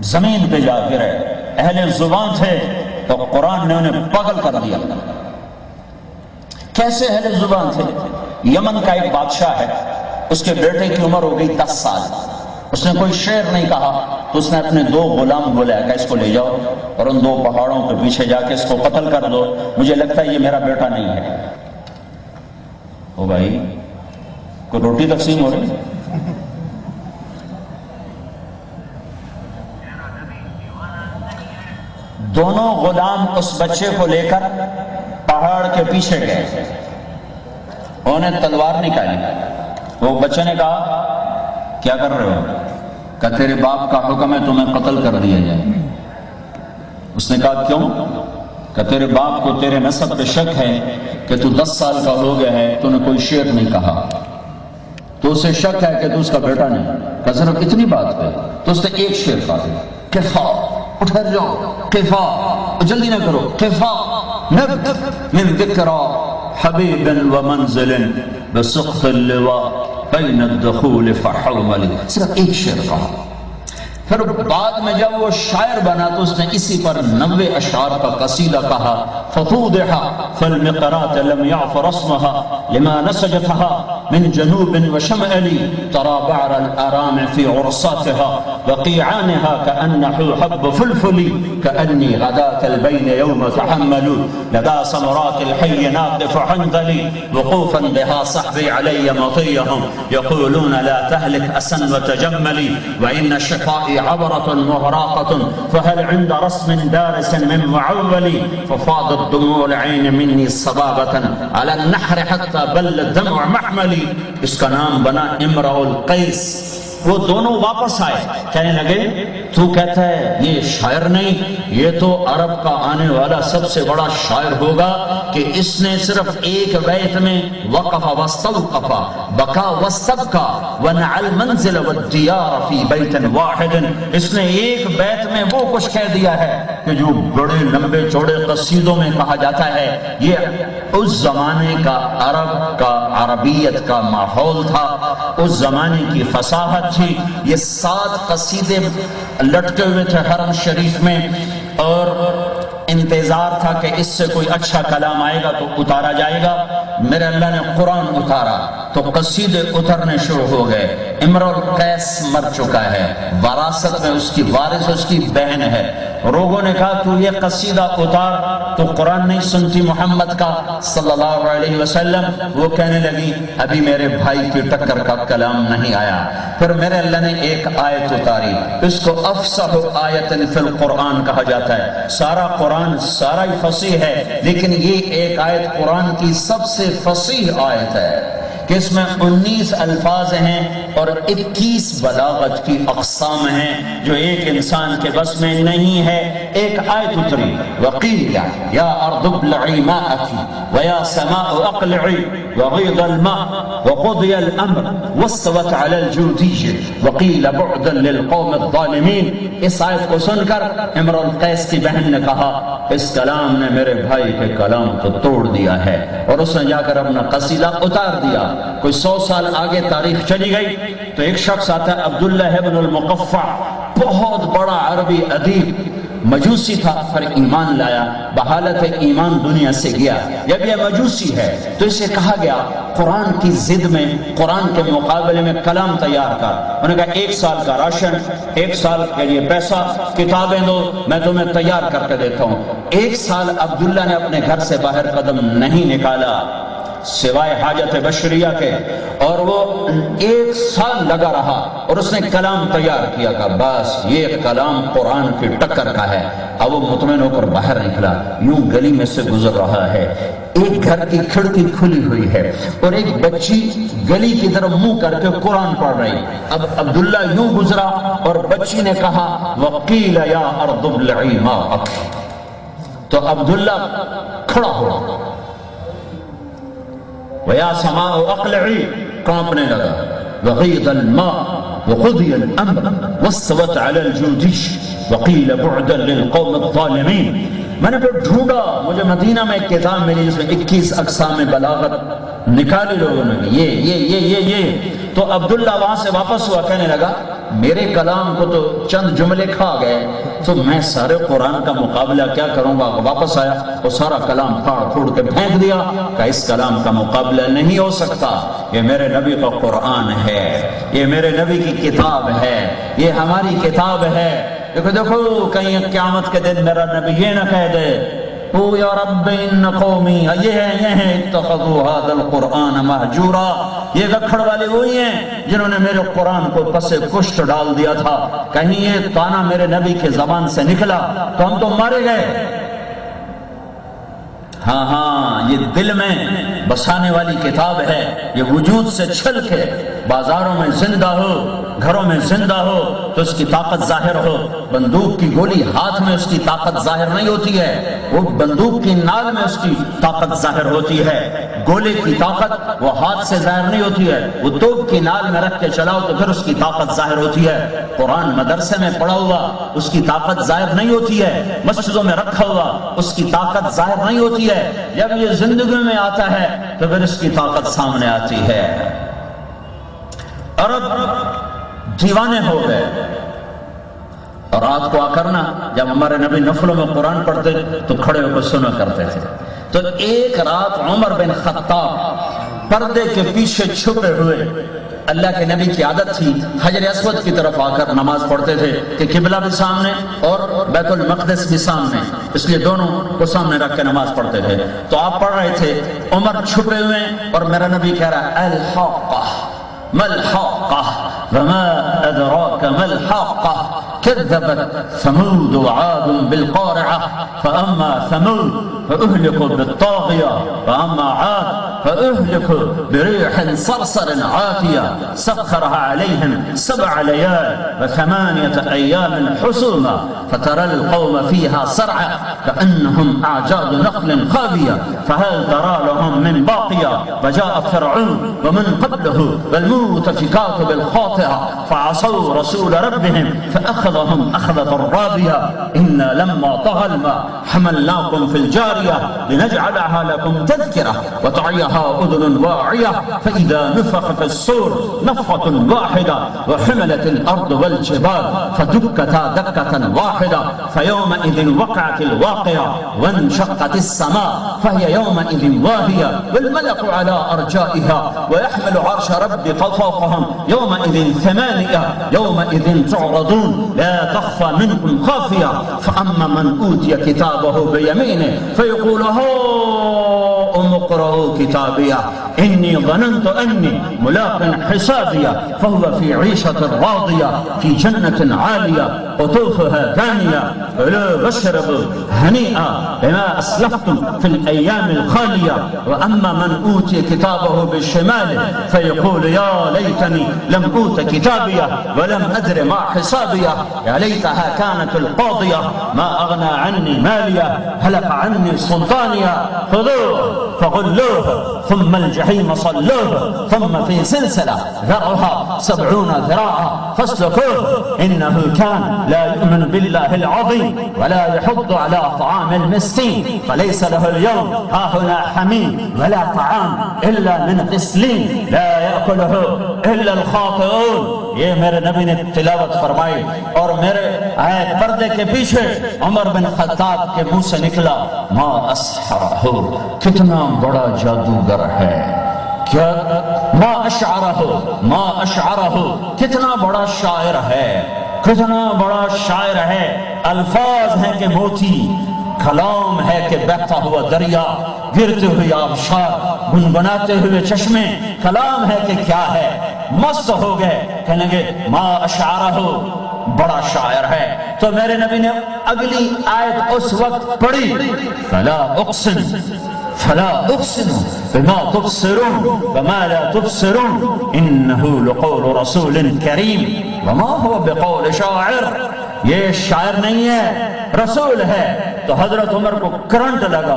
زمین پہ جا گرے، اہل زبان تھے تو قرآن نے انہیں پاگل کر دیا۔ کیسے اہل زبان تھے؟ یمن کا ایک بادشاہ ہے، اس کے بیٹے کی عمر ہو گئی 10 سال، اس نے کوئی شعر نہیں کہا تو اس نے اپنے 2 غلام بلایا کہ اس کو لے جاؤ اور ان 2 پہاڑوں کے پیچھے جا کے اس کو قتل کر دو، مجھے لگتا ہے یہ میرا بیٹا نہیں ہے۔ او بھائی، کوئی روٹی تقسیم ہو رہی؟ دونوں غلام اس بچے کو لے کر پہاڑ کے پیچھے گئے، انہوں نے تلوار نکالی۔ وہ بچے نے کہا کیا کر رہے ہو؟ کہ تیرے باپ کا حکم ہے تمہیں قتل کر دیا جائے۔ اس نے کہا کیوں؟ کہ تیرے باپ کو تیرے نسب پہ شک ہے کہ تو 10 سال کا ہو گیا ہے، تو نے کوئی شعر نہیں کہا، تو اسے شک ہے کہ تو اس کا بیٹا نہیں۔ کہ صرف اتنی بات پہ تو اس نے ایک شعر کہا دیا، کفا، اٹھر جاؤ، کفا، جلدی نہ کرو، کفا نبت من ذکرہ حبیب و منزل بسقط اللواء بین الدخول فحولی، صرف ایک شعر کہا۔ پھر بعد میں جب وہ شاعر بنا تو اس نے اسی پر 90 اشعار کا قصیدہ کہا، فَفُوضِحَ فَالْمِقْرَاتَ لَمْ يَعْفَ رَسْمَهَا لِمَا نَسَجَتَهَا مِنْ جَنُوبٍ وَشَمْأَلِ تَرَى بَعْرَ الْآرَامِ فِي عُرْصَاتِهَا وَقِيعَانِهَا كَأَنَّهُ حَبُّ فُلْفُلِ كَأَنِّي غَدَاةَ الْبَيْنِ يَوْمَ تَحَمَّلُ لَدَى سَمَرَاتِ الْحِيِّ نَاقِفُ حَنْظَلِ وُقُوفًا بِهَا صَحْبِي عَلَيَّ مَطِيَّهُمْ يَقُولُونَ لَا تَهْلِكْ أَسًا وَتَجَمَّلِ وَإِنَّ شِفَائِي عبرة مهراقة فهل عند رسم دارس من معول ففاضت دموع العين مني صبابة على النحر حتى بل الدمع محملي۔ اس کا نام بنا امرؤ القیس۔ وہ دونوں واپس آئے، کہنے لگے تو کہتا ہے یہ شاعر نہیں، یہ تو عرب کا آنے والا سب سے بڑا شاعر ہوگا کہ اس نے صرف ایک بیت میں وقف واستوقف بکا واستبکا ونع المنزل والدیار فی بیت واحد، اس نے ایک بیت میں وہ کچھ کہہ دیا ہے کہ جو بڑے لمبے چوڑے قصیدوں میں کہا جاتا ہے۔ یہ اس زمانے کا عرب کا عربیت کا ماحول تھا، اس زمانے کی فصاحت تھی۔ یہ 7 قصیدے لٹکے ہوئے تھے حرم شریف میں، اور انتظار تھا کہ اس سے کوئی اچھا کلام آئے گا تو اتارا جائے گا۔ میرے اللہ نے قرآن اتارا تو قصیدے اترنے شروع ہو گئے۔ امرؤ القیس مر چکا ہے، وراثت میں اس کی وارث اس کی بہن ہے۔ لوگوں نے کہا تو یہ قصیدہ اتار، تو قرآن نہیں سنتی محمد کا صلی اللہ علیہ وسلم؟ وہ کہنے لگی ابھی میرے بھائی کی ٹکر کا کلام نہیں آیا۔ پھر میرے اللہ نے ایک آیت اتاری، اس کو افصح آیت فی القرآن کہا جاتا ہے۔ سارا قرآن سارا ہی فصیح ہے، لیکن یہ ایک آیت قرآن کی سب سے فصیح آیت ہے کہ اس میں 19 الفاظ ہیں اور 21 بلاغت کی اقسام ہیں جو ایک انسان کے بس میں نہیں ہے۔ ایک آیت اتری، وقیل یا ارض ابلعی ماءکی ویا سماء اقلعی وغیض الماء وقضی الامر واستوت علی الجودی وقیل بعدا للقوم الظالمین۔ اس آیت کو سن کر امرؤ القیس کی بہن نے کہا اس کلام نے میرے بھائی کے کلام کو توڑ دیا ہے، اور اس نے جا کر اپنا قصیدہ اتار دیا۔ کوئی 100 سال آگے تاریخ چلی گئی تو ایک شخص آتا ہے عبداللہ ابن المقفع، بہت بڑا عربی ادیب، مجوسی تھا، پر ایمان لایا، بحالت ایمان دنیا سے گیا۔ جب یہ مجوسی ہے تو اسے کہا گیا قرآن کی ضد میں، قرآن کے مقابلے میں کلام تیار کر۔ انہوں نے کہا 1 سال کا راشن، 1 سال کے لیے پیسہ، کتابیں دو، میں تمہیں تیار کر کے دیتا ہوں۔ 1 سال عبداللہ نے اپنے گھر سے باہر قدم نہیں نکالا سوائے حاجت بشریہ کے، اور وہ 1 سال لگا رہا اور اس نے کلام تیار کیا کہ بس یہ کلام قرآن کی ٹکر کا ہے۔ اب وہ مطمئن ہو کر باہر نکلا، یوں گلی میں سے گزر رہا ہے، ایک گھر کی کھڑکی کھلی ہوئی ہے اور ایک بچی گلی کی طرف منہ کر کے قرآن پڑھ رہی۔ اب عبداللہ یوں گزرا اور بچی نے کہا وقیل یا ارض ابلعی ماءکی، تو عبداللہ کھڑا ہوا، وَيَا سَمَاءُ أَقْلِعِي کانپنے لگا، وَغِيضَ الْمَاءُ وَقُضِيَ الْأَمْرُ وَاسْتَوَتْ عَلَى الْجُودِيِّ وَقِيلَ بُعْدًا لِلْقَوْمِ الظَّالِمِينَ۔ میں نے پھر ڈھونڈا، مجھے مدینہ میں ایک کتاب ملی جس میں 21 اقسام بلاغت نکالی لوگوں نے، یہ تو عبداللہ وہاں سے واپس ہوا، کہنے لگا میرے کلام کو تو چند جملے کھا گئے تو میں سارے قرآن کا مقابلہ کیا کروں گا. واپس آیا وہ سارا کلام پھاڑ پھوڑ کے پھینک دیا کہ اس کلام کا مقابلہ نہیں ہو سکتا. یہ میرے نبی کا قرآن ہے, یہ میرے نبی کی کتاب ہے, یہ ہماری کتاب ہے. دیکھو کہیں قیامت کے دن میرا نبی یہ نہ کہہ دے او یا رب ان قومی یہ ہیں اتخذوا هذا القرآن مہجورا, یہ گکھڑ والے وہی ہیں جنہوں نے میرے قرآن کو پس کشت ڈال دیا تھا. کہیں یہ تانا میرے نبی کے زبان سے نکلا تو ہم تو مارے گئے. ہاں یہ دل میں بسانے والی کتاب ہے, یہ وجود سے چھل کے بازاروں میں زندہ ہو, گھروں میں زندہ ہو تو اس کی طاقت ظاہر ہو. بندوق کی گولی ہاتھ میں اس کی طاقت ظاہر نہیں ہوتی ہے, وہ بندوق کی نال میں اس کی طاقت ظاہر ہوتی ہے. گولے کی طاقت وہ ہاتھ سے ظاہر نہیں ہوتی ہے, وہ توپ کی نال میں رکھ کے چلاؤ تو پھر اس کی طاقت ظاہر ہوتی ہے. قرآن مدرسے میں پڑھا ہوا اس کی طاقت ظاہر نہیں ہوتی ہے, مسجدوں میں رکھا ہوا اس کی طاقت ظاہر نہیں ہوتی ہے. جب یہ زندگی میں آتا ہے تو پھر اس کی طاقت سامنے آتی ہے. عرب دیوانے ہو گئے. اور رات کو آ کرنا جب ہمارے نبی نفلوں میں قرآن پڑھتے تو کھڑے ہو کر سنا کرتے تھے. تو ایک رات عمر بن خطاب پردے کے پیچھے چھپے ہوئے, اللہ کے نبی کی عادت تھی حجر اسود کی طرف آ کر نماز پڑھتے تھے کہ قبلہ بھی سامنے اور بیت المقدس بھی سامنے, اس لیے دونوں کو سامنے رکھ کے نماز پڑھتے تھے. تو آپ پڑھ رہے تھے, عمر چھپے ہوئے اور میرا نبی کہہ رہا ہے الحاقہ ما الحاقہ وما ادراک ما الحاقہ كذبت ثمود وعاد بالقارعة فأما ثمود فأهلكوا بالطاغية وأما عاد فأهلكوا بريح صرصر عاتية سخرها عليهم 7 ليال و8 أيام حسوما فترى القوم فيها صرعى كأنهم أعجاز نخل خاوية فهل ترى لهم من باقية وجاء فرعون ومن قبله والمؤتفكات بالخاطئة فعصوا رسول ربهم فأخذهم أخذة رابية إنا لما طغى الماء حملناكم في الجارية لنجعلها لكم تذكرة وتعيها أذن واعية فإذا نفخ في الصور نفخة واحدة وحملت الأرض والجبال فدكتا دكة واحدة فيومئذ وقعت الواقعة وانشقت السماء فهي يومئذ واهية والملك على أرجائها ويحمل عرش ربك فوقهم يومئذ 8 يومئذ تعرضون لا تخفى منكم خافية فأما من أوتي كتابه بيمينه فيقول هاؤم اقرءوا كتابيه إني ظننت أني ملاق حسابيه فهو في عيشة راضية في جنة عالية قطوفها دانية كلوا واشربوا هنيئا بما أسلفتم في الأيام الخالية وأما من أوتي كتابه بالشمال فيقول يا ليتني لم أوت كتابيه ولم أدر ما حسابيه يا ليتها كانت القاضية ما أغنى عني ماليه هلك عني سلطانيه خذوه فغلوه ثم الجحيم صلوه ثم في سلسلة ذرعها 70 ذراعا فاسلكوه إنه كان لا يؤمن بالله العظيم ولا يحض على طعام المسكين فليس له اليوم هاهنا حميم ولا طعام إلا من غسلين لا يأكله إلا الخاطئون. یہ میرے نبی نے تلاوت فرمائی اور میرے آیت پردے کے پیچھے عمر بن خطاب کے منہ سے نکلا ما اسحرہ, کتنا بڑا جادوگر ہے, کیا ما اشعرہ, کتنا بڑا شاعر ہے, کتنا بڑا شاعر ہے. الفاظ ہیں کہ موتی, کلام ہے کہ بہتا ہوا دریا, گرتے ہوئے آبشار, گنگناتے ہوئے چشمے. کلام ہے کہ کیا ہے, مست ہو گئے, کہنے گے ما اشعرہ, بڑا شاعر ہے. تو میرے نبی نے اگلی آیت اس وقت پڑھی فلا اقسم بما تبصرون وما لا تبصرون انه لقول رسول کریم وما هو بقول شاعر. یہ شاعر نہیں ہے, رسول ہے. تو حضرت عمر کو کرنٹ لگا,